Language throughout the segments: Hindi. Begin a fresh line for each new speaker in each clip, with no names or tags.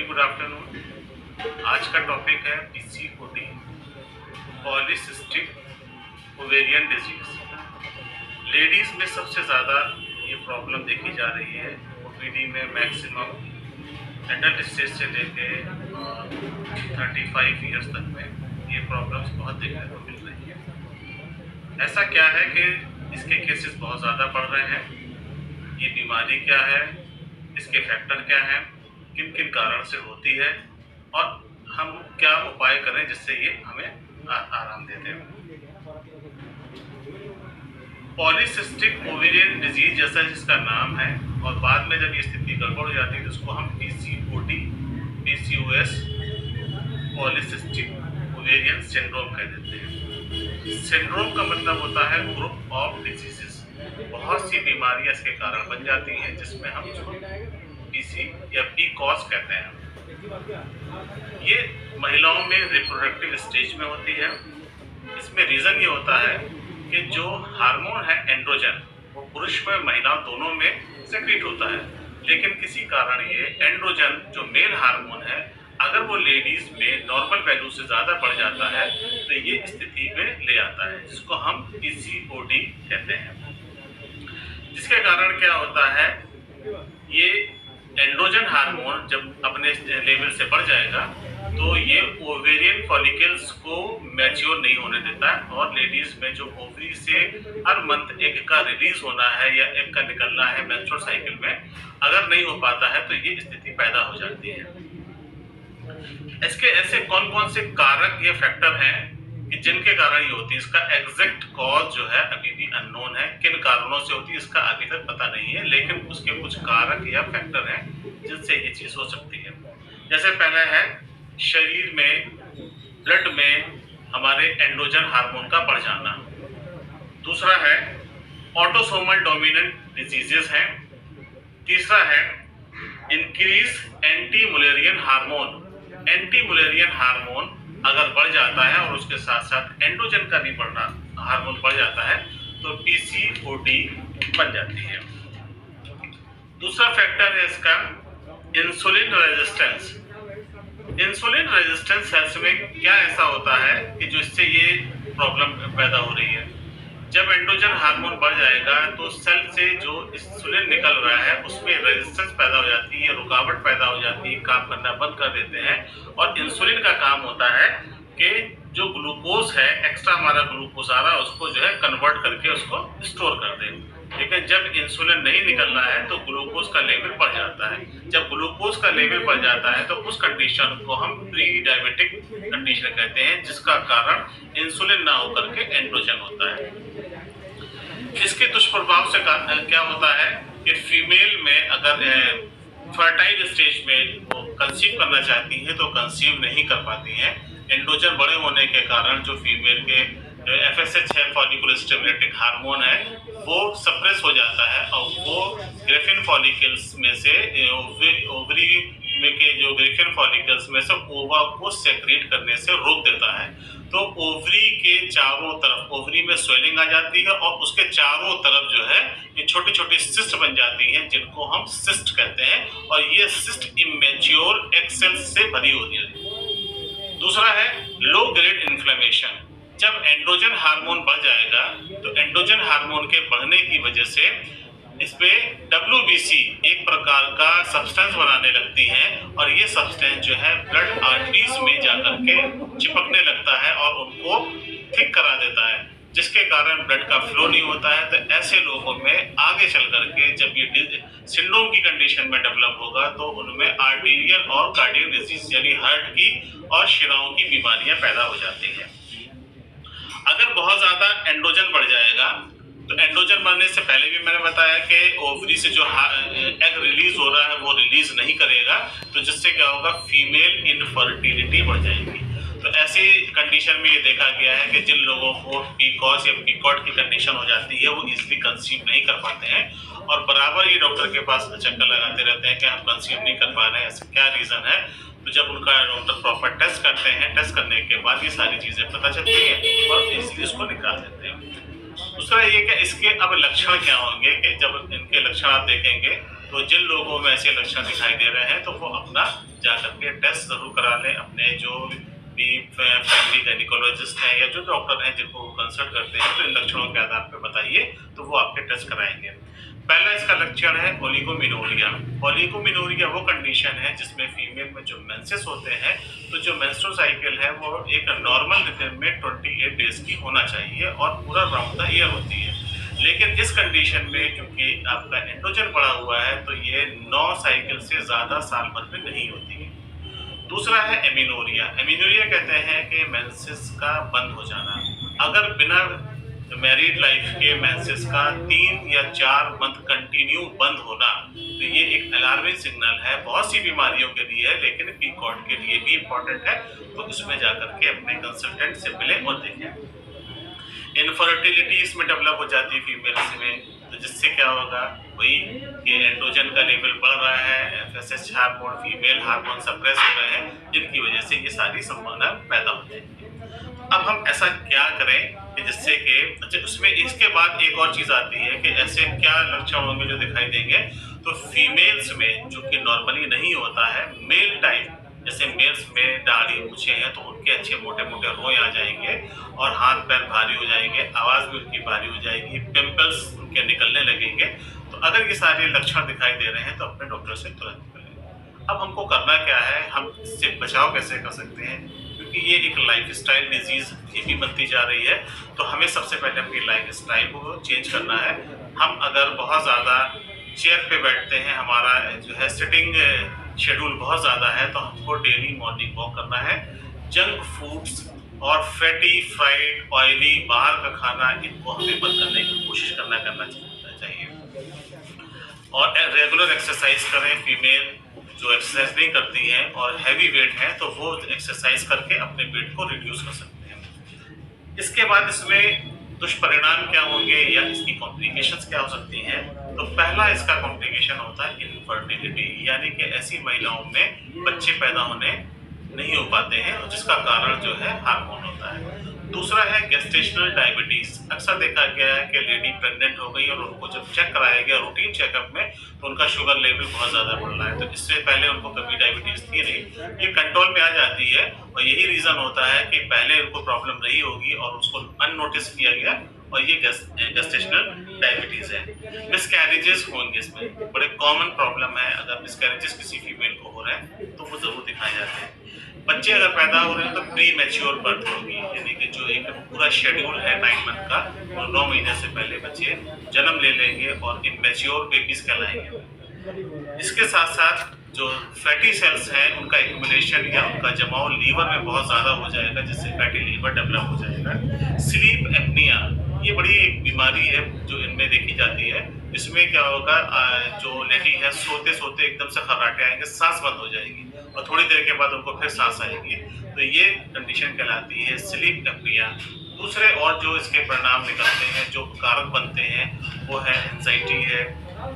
Good afternoon. आज का टॉपिक है PCOD, polycystic ovarian disease. Ladies में सबसे ज़्यादा ये प्रॉब्लम देखी जा रही है। ओपीडी में मैक्सिमम एडल्ट स्टेज से लेके 35 ईयर्स तक में ये प्रॉब्लम्स बहुत देखने को मिल रही है। ऐसा क्या है कि इसके केसेस बहुत ज़्यादा बढ़ रहे हैं? ये बीमारी क्या है, इसके फैक्टर क्या हैं, किन किन कारण से होती है और हम क्या उपाय करें जिससे ये हमें आराम देते हैं। पॉलीसिस्टिक ओवेरियन डिजीज जैसा जिसका नाम है, और बाद में जब ये स्थिति गड़बड़ हो जाती है तो उसको हम PCOD, PCOS, polycystic ovarian syndrome कह देते हैं। सिंड्रोम का मतलब होता है ग्रुप ऑफ डिजीजेस। बहुत सी बीमारियां इसके कारण बन जाती हैं जिसमें हम उसको पीसी या पीकॉस कहते हैं। ये महिलाओं में रिप्रोडक्टिव स्टेज में होती है। इसमें रीजन ये होता है कि जो हार्मोन है एंड्रोजन, वो पुरुष में महिला दोनों में सेक्रेट होता है, लेकिन किसी कारण ये एंड्रोजन जो मेल हार्मोन है, अगर वो लेडीज में नॉर्मल वैल्यू से ज़्यादा बढ़ जाता है तो ये स्थिति में ले आता है, जिसको हम पीसीओडी कहते हैं। जिसके कारण क्या होता है, ये एंड्रोजन हार्मोन जब अपने लेवल से बढ़ जाएगा तो ये ओवेरियन फॉलिकल्स को मैच्योर नहीं होने देता है, और लेडीज में जो ओवरी से हर मंथ एक का रिलीज होना है या एक का निकलना है मेंस्ट्रुअल साइकिल में, अगर नहीं हो पाता है तो ये स्थिति पैदा हो जाती है। इसके ऐसे कौन कौन से कारक या फैक्टर हैं कि जिनके कारण ये होती है? इसका एग्जैक्ट कॉज जो है अभी भी अननोन है। किन कारणों से होती है इसका अभी तक पता नहीं है, लेकिन उसके कुछ कारक या फैक्टर हैं जिनसे ये चीज हो सकती है। जैसे पहला है शरीर में, ब्लड में हमारे एंड्रोजन हार्मोन का बढ़ जाना। दूसरा है ऑटोसोमल डोमिनेंट डिजीजेस हैं। तीसरा है increase anti Mullerian hormone. Anti Mullerian hormone अगर बढ़ जाता है और उसके साथ साथ एंड्रोजन का भी बढ़ना हार्मोन बढ़ जाता है तो पीसीओडी बन जाती है। दूसरा फैक्टर है इसका insulin resistance. Insulin resistance cells में क्या ऐसा होता है कि जो इससे ये प्रॉब्लम पैदा हो रही है? जब एंड्रोजन हार्मोन बढ़ जाएगा तो सेल से जो इंसुलिन निकल रहा है उसमें रेजिस्टेंस पैदा हो जाती है, रुकावट पैदा हो जाती है, काम करना बंद कर देते हैं। और इंसुलिन का काम होता है कि जो ग्लूकोज है, एक्स्ट्रा हमारा ग्लूकोज आ रहा है, उसको जो है कन्वर्ट करके उसको स्टोर कर दे। लेकिन जब इंसुलिन नहीं निकल रहा है तो ग्लूकोज का लेवल बढ़ जाता है। जब ग्लूकोज का लेवल बढ़ जाता है तो उस कंडीशन को हम प्री डायबिटिक कंडीशन कहते हैं, जिसका कारण इंसुलिन ना होकर के एंड्रोजन होता है। इसके दुष्प्रभाव से क्या होता है कि फीमेल में अगर फर्टाइल स्टेज में वो कंसीव करना चाहती है तो कंसीव नहीं कर पाती हैं। एंड्रोजन बड़े होने के कारण जो फीमेल के एफएसएच है, फॉलिकुलर स्टिमुलेटिंग हार्मोन है, वो सप्रेस हो जाता है और वो ग्रेफिन फॉलिकल्स में से ओवरी में के जो ग्रेफिन फॉलिकल्स में से ओवा को सेक्रेट करने से रोक देता है। तो ओवरी के चारों तरफ, ओवरी में स्वेलिंग आ जाती है और उसके चारों तरफ जो है ये छोटी छोटी सिस्ट बन जाती हैं, जिनको हम सिस्ट कहते हैं, और ये सिस्ट इमेच्योर एग सेल्स से भरी होती है। दूसरा है लो ग्रेड इन्फ्लेमेशन। जब एंड्रोजन हार्मोन बढ़ जाएगा तो एंड्रोजन हार्मोन के बढ़ने की वजह से इसमें WBC एक प्रकार का सब्सटेंस बनाने लगती हैं, और ये सब्सटेंस जो है ब्लड आर्टरीज में जाकर के चिपकने लगता है और उनको थिक करा देता है, जिसके कारण ब्लड का फ्लो नहीं होता है। तो ऐसे लोगों में आगे चल करके जब ये सिंड्रोम की कंडीशन में डेवलप होगा तो उनमें आर्टीरियल और कार्डियक डिजीज यानी हार्ट की और शिराओं की बीमारियां पैदा हो जाती हैं। अगर बहुत ज्यादा एंड्रोजन बढ़ जाएगा तो एंड्रोजन बढ़ने से पहले भी मैंने बताया कि ओवरी से जो एग रिलीज हो रहा है वो रिलीज नहीं करेगा, तो जिससे क्या होगा, फीमेल इनफर्टिलिटी बढ़ जाएगी। तो ऐसी कंडीशन में ये देखा गया है कि जिन लोगों को पीकॉस या पीकॉट की कंडीशन हो जाती है वो इजीली कंसीव नहीं कर पाते हैं, और बराबर ये डॉक्टर के पास चक्कर लगाते रहते हैं कि हम कंसीव नहीं कर पा रहे हैं, ऐसा क्या रीजन है। तो जब उनका डॉक्टर प्रॉपर टेस्ट करते हैं, टेस्ट करने के बाद ये सारी चीजें पता चलती हैं और इसीलिए इसको निकाल देते हैं। दूसरा ये कि इसके अब लक्षण क्या होंगे कि जब इनके लक्षण आप देखेंगे तो जिन लोगों में ऐसे लक्षण दिखाई दे रहे हैं तो वो अपना जाकर के टेस्ट जरूर करा लें। अपने जो भी फैमिली गायनिकोलॉजिस्ट हैं या जो डॉक्टर हैं जिनको वो कंसल्ट करते हैं, तो इन लक्षणों के आधार पर बताइए, तो वो आपके टेस्ट कराएंगे। पहला इसका लक्षण है ओलिगोमिनोरिया। ओलिगोमिनोरिया वो कंडीशन है जिसमें फीमेल में जो मेंसेस होते हैं, तो जो मेंस्ट्रुअल साइकिल है वो एक नॉर्मल रिदम में 28 डेज की होना चाहिए और पूरा राउंड द ईयर होती है। लेकिन इस कंडीशन में क्योंकि आपका एंड्रोजन बढ़ा हुआ है, तो ये 9 साइकिल से ज्यादा साल भर में नहीं होती है। दूसरा है एमिनोरिया। एमिनोरिया कहते हैं कि मेंसेस का बंद हो जाना। अगर बिना मैरिड लाइफ के मेंसेस का 3 या 4 मंथ कंटिन्यू बंद होना, तो ये एक अलार्मिंग सिग्नल है। बहुत सी बीमारियों के लिए है, लेकिन पीकॉट के लिए भी इम्पोर्टेंट है, तो इसमें जाकर के अपने कंसल्टेंट से मिलें और देखें। इनफर्टिलिटी इसमें डेवलप हो जाती है फीमेल्स में, तो जिससे क्या होगा, वही कि एंड्रोजन का लेवल बढ़ रहा है, FSH hormone, female hormone suppress हो रहे हैं, जिनकी वजह से ये सारी संभावना पैदा हो जाएगी। अब हम ऐसा क्या करें कि जिससे कि अच्छा, उसमें इसके बाद एक और चीज आती है कि ऐसे क्या लक्षण होंगे जो दिखाई देंगे। तो फीमेल्स में जो कि नॉर्मली नहीं होता है, मेल टाइप, जैसे मेल्स में दाढ़ी मूछें हैं तो उनके अच्छे मोटे मोटे रोए आ जाएंगे और हाथ पैर भारी हो जाएंगे, आवाज भी उनकी भारी हो जाएगी, पिंपल्स उनके निकलने लगेंगे। तो अगर ये सारे लक्षण दिखाई दे रहे हैं तो अपने डॉक्टर से तुरंत मिलें। अब हमको करना क्या है, हम इससे बचाव कैसे कर सकते हैं, क्योंकि ये एक लाइफस्टाइल डिजीज ये भी बनती जा रही है। तो हमें सबसे पहले अपनी लाइफस्टाइल को चेंज करना है। हम अगर बहुत ज़्यादा चेयर पे बैठते हैं, हमारा जो है सिटिंग शेड्यूल बहुत ज़्यादा है, तो हमको डेली मॉर्निंग वॉक करना है। जंक फूड्स और फैटी, फ्राइड, ऑयली बाहर का खाना, इनको हमें बंद करने की कोशिश करना चाहिए। और रेगुलर एक्सरसाइज करें। फीमेल जो एक्सरसाइज नहीं करती हैं और हैवी वेट है, तो वो एक्सरसाइज करके अपने वेट को रिड्यूस कर सकते हैं। इसके बाद इसमें दुष्परिणाम क्या होंगे या इसकी कॉम्प्लिकेशंस क्या हो सकती हैं। तो पहला इसका कॉम्प्लिकेशन होता है इनफर्टिलिटी, यानी कि ऐसी महिलाओं में बच्चे पैदा होने नहीं हो पाते हैं, और जिसका कारण जो है हार्मोन होता है। दूसरा है गेस्टेशनल डायबिटीज। अक्सर देखा गया है कि लेडी प्रेग्नेंट हो गई और उनको जब चेक कराया गया रूटीन चेकअप में, तो उनका शुगर लेवल बहुत ज़्यादा बढ़ रहा है। तो इससे पहले उनको कभी डायबिटीज थी नहीं, ये कंट्रोल में आ जाती है, और यही रीज़न होता है कि पहले उनको प्रॉब्लम रही होगी और उसको अननोटिस किया गया, और ये गेस्टेशनल डायबिटीज है। मिसकैरेजेस होंगे, इसमें बड़े कॉमन प्रॉब्लम है। अगर मिसकैरेजेस किसी फीमेल को हो रहे हैं तो वो जरूर दिखाए जाते हैं। बच्चे अगर पैदा हो रहे हैं तो प्री मैच्योर बर्थ होगी, यानी कि जो एक पूरा शेड्यूल है 9 मंथ का, वो 9 महीने से पहले बच्चे जन्म ले लेंगे और इमेच्योर बेबीज कहलाएंगे। इसके साथ साथ जो फैटी सेल्स हैं उनका एक्यूमुलेशन या उनका जमाव लीवर में बहुत ज़्यादा हो जाएगा, जिससे फैटी लीवर डेवलप हो जाएगा। स्लीप एपनिया, ये बड़ी एक बीमारी है जो इनमें देखी जाती है। इसमें क्या होगा, जो लेडी है सोते सोते एकदम से खर्राटे आएंगे, सांस बंद हो जाएगी और थोड़ी देर के बाद उनको फिर सांस आएगी। तो ये कंडीशन कहलाती है स्लीप एपनिया। दूसरे और जो इसके परिणाम निकलते हैं, जो कारक बनते हैं, वो है एंजाइटी है।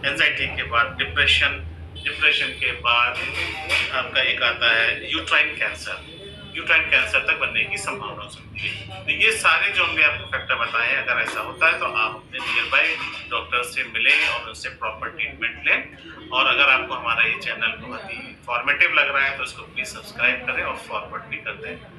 एंजाइटी के बाद डिप्रेशन, डिप्रेशन के बाद आपका एक आता है यूट्राइन कैंसर। यूट्राइन कैंसर तक बनने की संभावना हो सकती है। तो ये सारे जो हमने आपको फैक्टर बताए हैं, अगर ऐसा होता है तो आप अपने नियर बाय डॉक्टर से मिलें और उनसे प्रॉपर ट्रीटमेंट लें। और अगर आपको हमारा ये चैनल बहुत ही इंफॉर्मेटिव लग रहा है तो इसको प्लीज़ सब्सक्राइब करें और फॉरवर्ड भी कर दें।